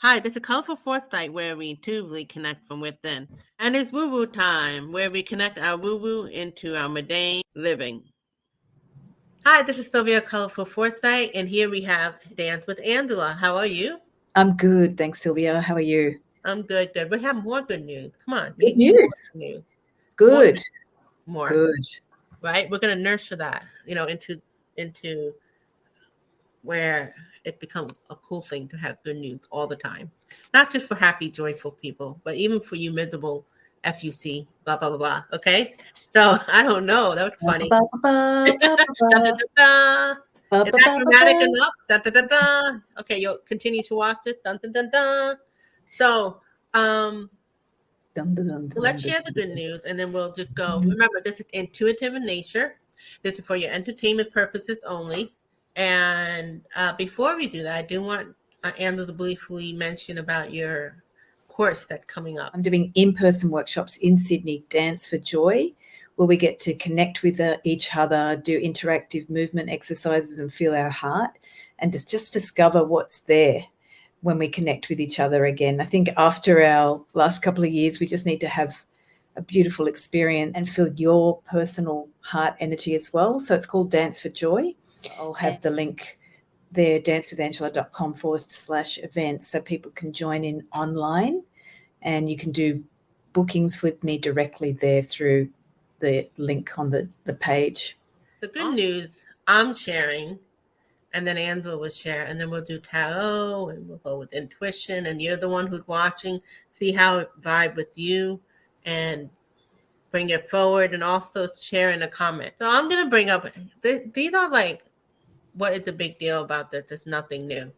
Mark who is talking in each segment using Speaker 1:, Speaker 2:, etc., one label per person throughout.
Speaker 1: Hi, this is Colorful Foresight where we intuitively connect from within. And it's woo woo time where we connect our woo woo into our mundane living. Hi, this is Sylvia Colorful Foresight, and here we have Dance with Angela. How are you?
Speaker 2: I'm good, thanks, Sylvia. How are you?
Speaker 1: I'm good. We have more good news. Come on, we
Speaker 2: Good
Speaker 1: need more
Speaker 2: news.
Speaker 1: good news.
Speaker 2: Good.
Speaker 1: More.
Speaker 2: Good.
Speaker 1: Right? We're gonna nurture that, into where it becomes a cool thing to have good news all the time. Not just for happy, joyful people, but even for you miserable FUC, blah, blah, blah, blah. Okay? So I don't know. That was funny.
Speaker 2: Ba, ba, ba, ba,
Speaker 1: Da, da, da, da.
Speaker 2: ba,
Speaker 1: Is
Speaker 2: ba,
Speaker 1: that
Speaker 2: ba, ba,
Speaker 1: dramatic
Speaker 2: ba.
Speaker 1: enough? Da, da, da, da. Okay, you'll continue to watch it. Dun, dun, dun, dun. So,
Speaker 2: Dun, dun, dun,
Speaker 1: let's
Speaker 2: dun,
Speaker 1: share the
Speaker 2: dun,
Speaker 1: good
Speaker 2: dun.
Speaker 1: news and then we'll just go. Remember, this is intuitive in nature. This is for your entertainment purposes only. And before we do that, I do want Angela to briefly mention about your course that's coming up.
Speaker 2: I'm doing in-person workshops in Sydney, Dance for Joy, where we get to connect with each other, do interactive movement exercises and feel our heart, and just discover what's there when we connect with each other again. I think after our last couple of years, we just need to have a beautiful experience and feel your personal heart energy as well. So it's called Dance for Joy. I'll have the link there, dancewithangela.com/events, so people can join in online, and you can do bookings with me directly there through the link on the page.
Speaker 1: The good news I'm sharing, and then Angela will share, and then we'll do tarot, and we'll go with intuition, and you're the one who's watching, see how it vibe with you, and bring it forward, and also share in a comment. So I'm going to bring up, these are like, what is the big deal about this? It's nothing new,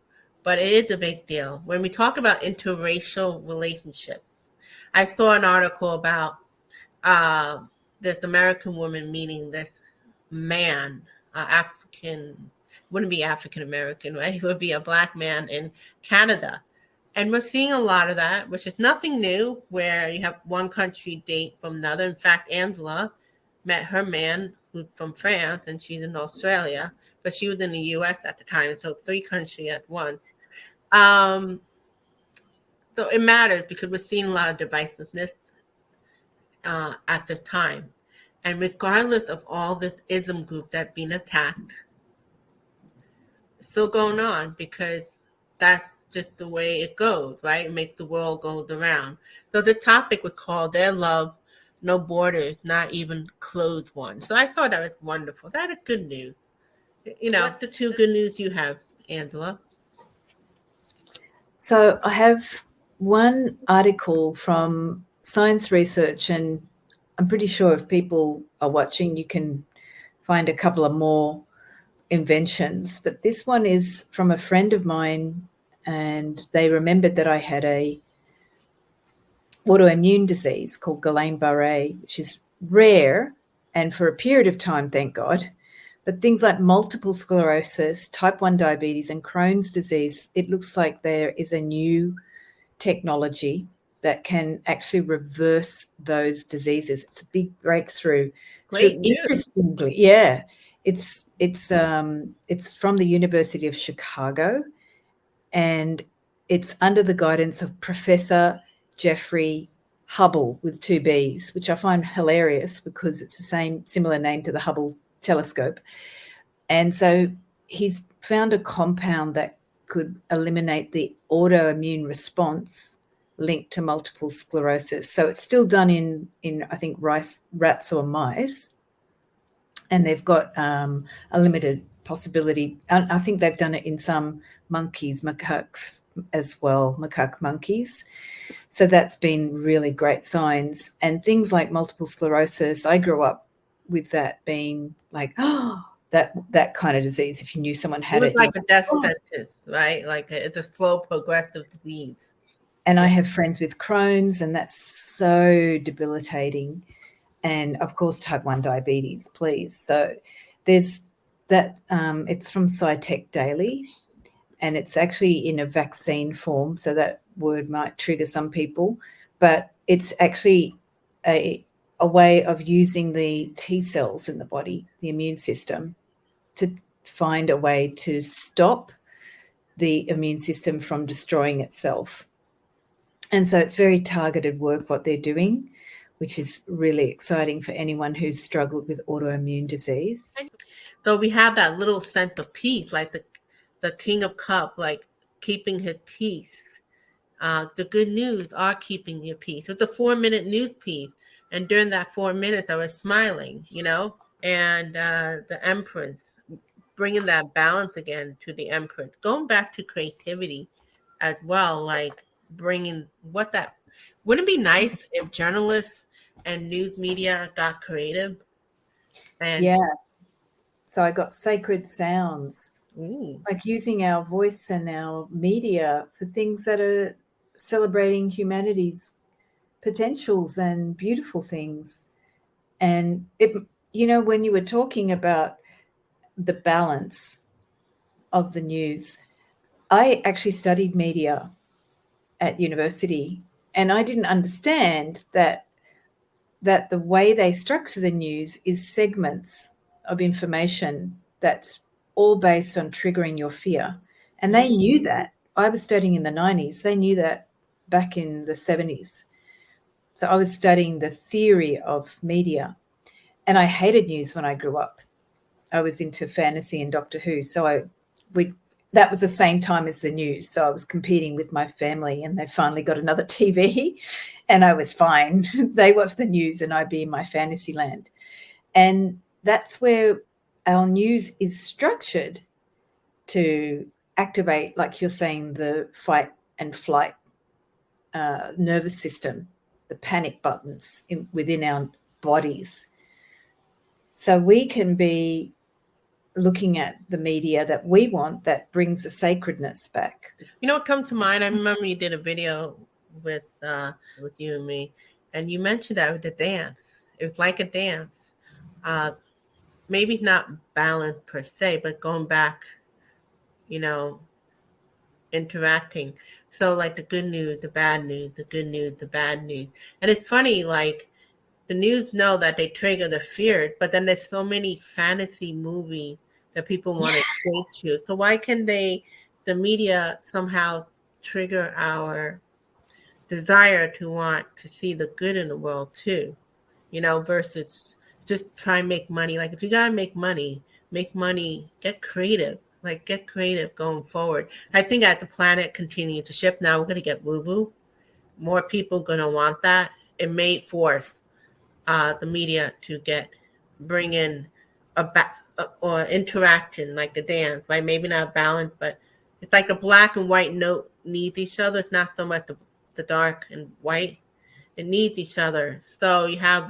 Speaker 1: but it is a big deal. When we talk about interracial relationship, I saw an article about this American woman meeting this man, African, wouldn't be African American, right? He would be a black man in Canada. And we're seeing a lot of that, which is nothing new, where you have one country date from another. In fact, Angela met her man who's from France, and she's in Australia, but she was in the US at the time, so 3 countries at once. So it matters because we're seeing a lot of divisiveness at the time. And regardless of all this ism group that being attacked, it's still going on because that's just the way it goes, right? It makes the world goes around. So the topic we call Their Love, No Borders, Not Even Closed Ones. So I thought that was wonderful. That is good news. What the 2 good news you have, Angela?
Speaker 2: So I have one article from Science Research, and I'm pretty sure if people are watching, you can find a couple of more inventions. But this one is from a friend of mine, and they remembered that I had a autoimmune disease called Guillain-Barré, which is rare and for a period of time, thank God. But things like multiple sclerosis, type 1 diabetes, and Crohn's disease, it looks like there is a new technology that can actually reverse those diseases. It's a big breakthrough.
Speaker 1: Great news.
Speaker 2: Interestingly, yeah, it's from the University of Chicago, and it's under the guidance of Professor Jeffrey Hubble with 2 B's, which I find hilarious because it's the similar name to the Hubble telescope. And so he's found a compound that could eliminate the autoimmune response linked to multiple sclerosis. So it's still done in I think rats or mice, and they've got a limited possibility. And I think they've done it in some monkeys, macaques as well, macaque monkeys. So that's been really great signs. And things like multiple sclerosis, I grew up with that being like, oh, that kind of disease. If you knew someone had
Speaker 1: It
Speaker 2: it,
Speaker 1: was like a death sentence, right? Like it's a slow progressive disease.
Speaker 2: And I have friends with Crohn's, and that's so debilitating. And of course, type 1 diabetes, please. So there's that. It's from SciTech Daily, and it's actually in a vaccine form, so that word might trigger some people, but it's actually a way of using the T cells in the body, the immune system, to find a way to stop the immune system from destroying itself. And so it's very targeted work what they're doing, which is really exciting for anyone who's struggled with autoimmune disease.
Speaker 1: So we have that little sense of peace, like the King of Cup, like keeping his peace. The good news are keeping your peace. It's a 4-minute news piece. And during that 4 minutes, I was smiling, and the Empress, bringing that balance again to the Empress, going back to creativity as well, like bringing wouldn't it be nice if journalists and news media got creative? And
Speaker 2: yeah. So I got sacred sounds, like using our voice and our media for things that are celebrating humanity's potentials and beautiful things. And when you were talking about the balance of the news, I actually studied media at university, and I didn't understand that the way they structure the news is segments of information that's all based on triggering your fear. And they knew that. I was studying in the 90s. They knew that back in the 70s. So I was studying the theory of media. And I hated news when I grew up. I was into fantasy and Doctor Who. So that was the same time as the news. So I was competing with my family, and they finally got another TV and I was fine. They watched the news and I'd be in my fantasy land. And that's where our news is structured to activate, like you're saying, the fight and flight nervous system, the panic buttons within our bodies. So we can be looking at the media that we want that brings the sacredness back.
Speaker 1: What comes to mind? I remember you did a video with you and me, and you mentioned that with the dance. It was like a dance. Maybe not balance per se, but going back, interacting. So like the good news, the bad news, the good news, the bad news. And it's funny, like the news know that they trigger the fear, but then there's so many fantasy movies that people want to escape to. So why can the media somehow trigger our desire to want to see the good in the world too, versus just try and make money. Like if you gotta make money, get creative. Like get creative going forward. I think as the planet continues to shift, now we're gonna get woo-woo. More people gonna want that. It may force the media to bring in or interaction like the dance, right? Maybe not balance, but it's like the black and white note needs each other. It's not so much the dark and white. It needs each other. So you have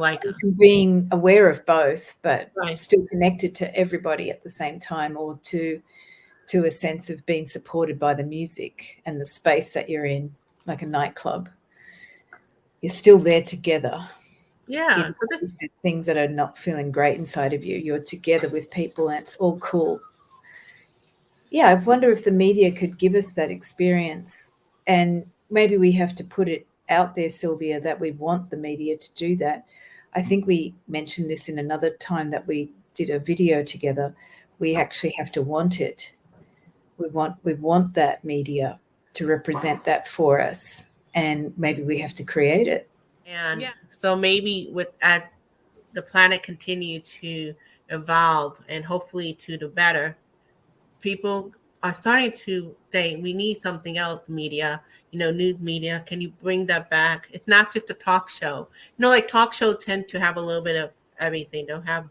Speaker 1: like
Speaker 2: being aware of both, but still connected to everybody at the same time, or to a sense of being supported by the music and the space that you're in, like a nightclub. You're still there together.
Speaker 1: Yeah.
Speaker 2: So there's things that are not feeling great inside of you, you're together with people and it's all cool. Yeah, I wonder if the media could give us that experience, and maybe we have to put it out there, Sylvia, that we want the media to do that. I think we mentioned this in another time that we did a video together. We actually have to want it. We want that media to represent that for us, and maybe we have to create it.
Speaker 1: And so maybe as the planet continue to evolve and hopefully to the better, people are starting to say we need something else. Media, news media, can you bring that back? It's not just a talk show. Like talk shows tend to have a little bit of everything. They'll have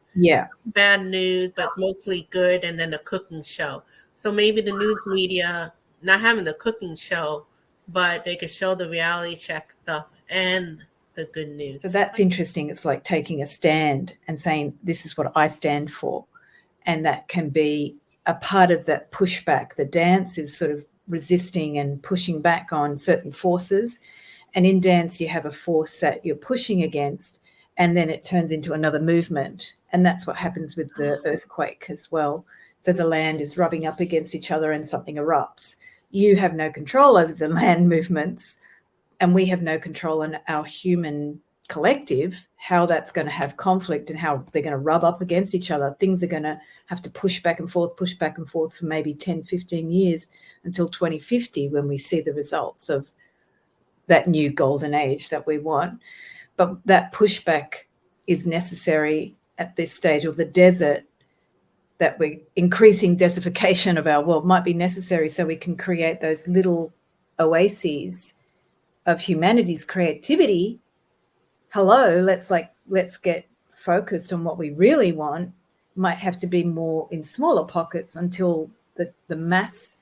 Speaker 1: bad news, but mostly good, and then a cooking show. So maybe the news media not having the cooking show, but they could show the reality check stuff and the good news.
Speaker 2: So that's interesting. It's like taking a stand and saying, this is what I stand for. And that can be a part of that pushback. The dance is sort of resisting and pushing back on certain forces. And in dance, you have a force that you're pushing against, and then it turns into another movement. And that's what happens with the earthquake as well. So the land is rubbing up against each other and something erupts. You have no control over the land movements, and we have no control on our human collective, how that's going to have conflict and how they're going to rub up against each other. Things are going to have to push back and forth for maybe 10, 15 years until 2050 when we see the results of that new golden age that we want. But that pushback is necessary at this stage, or the desert, that we're increasing desertification of our world might be necessary so we can create those little oases of humanity's creativity. Hello, let's get focused on what we really want. Might have to be more in smaller pockets until the mass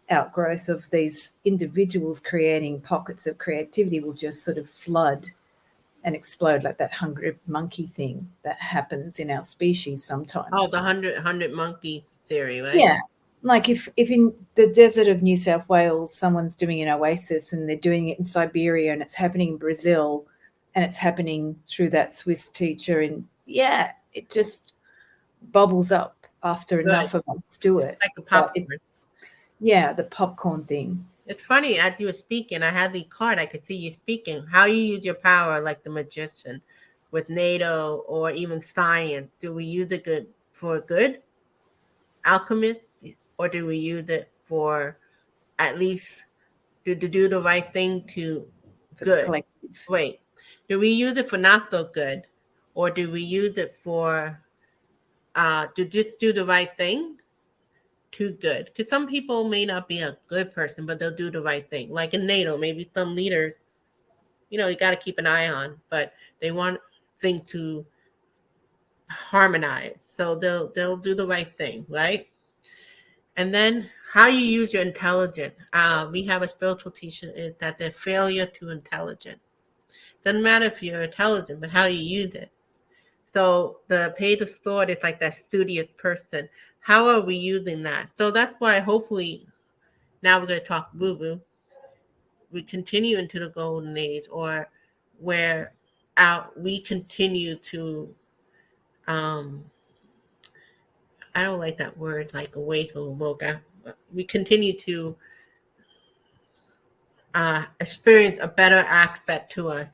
Speaker 2: outgrowth of these individuals creating pockets of creativity will just sort of flood and explode, like that 100 monkey thing that happens in our species sometimes.
Speaker 1: Oh, the 100 monkey theory, right?
Speaker 2: Yeah. Like if in the desert of New South Wales, someone's doing an oasis and they're doing it in Siberia and it's happening in Brazil and it's happening through that Swiss teacher, and it just bubbles up after enough of us do it.
Speaker 1: Like a popcorn.
Speaker 2: The popcorn thing.
Speaker 1: It's funny, as you were speaking, I had the card, I could see you speaking. How you use your power like the magician with NATO or even science. Do we use it good for good? Alchemist? Or do we use it for at least to do the right thing to good?
Speaker 2: Collective.
Speaker 1: Wait, do we use it for not so good? Or do we use it for to just do the right thing to good? Because some people may not be a good person, but they'll do the right thing. Like in NATO, maybe some leaders, you got to keep an eye on, but they want things to harmonize. So they'll do the right thing, right? And then how you use your intelligence. We have a spiritual teacher is that the failure to intelligence. Doesn't matter if you're intelligent, but how you use it. So the page of sword is like that studious person. How are we using that? So that's why hopefully now we're going to talk boo-boo. We continue into the golden age, or where we continue to I don't like that word, like awake or woke up. We continue to experience a better aspect to us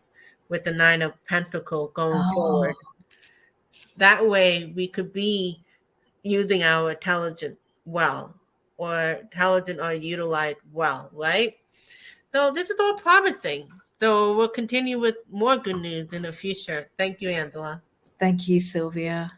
Speaker 1: with the Nine of Pentacles going forward. That way we could be using our intelligence well, or intelligent or utilized well, right? So this is all promising. So we'll continue with more good news in the future. Thank you, Angela.
Speaker 2: Thank you, Sylvia.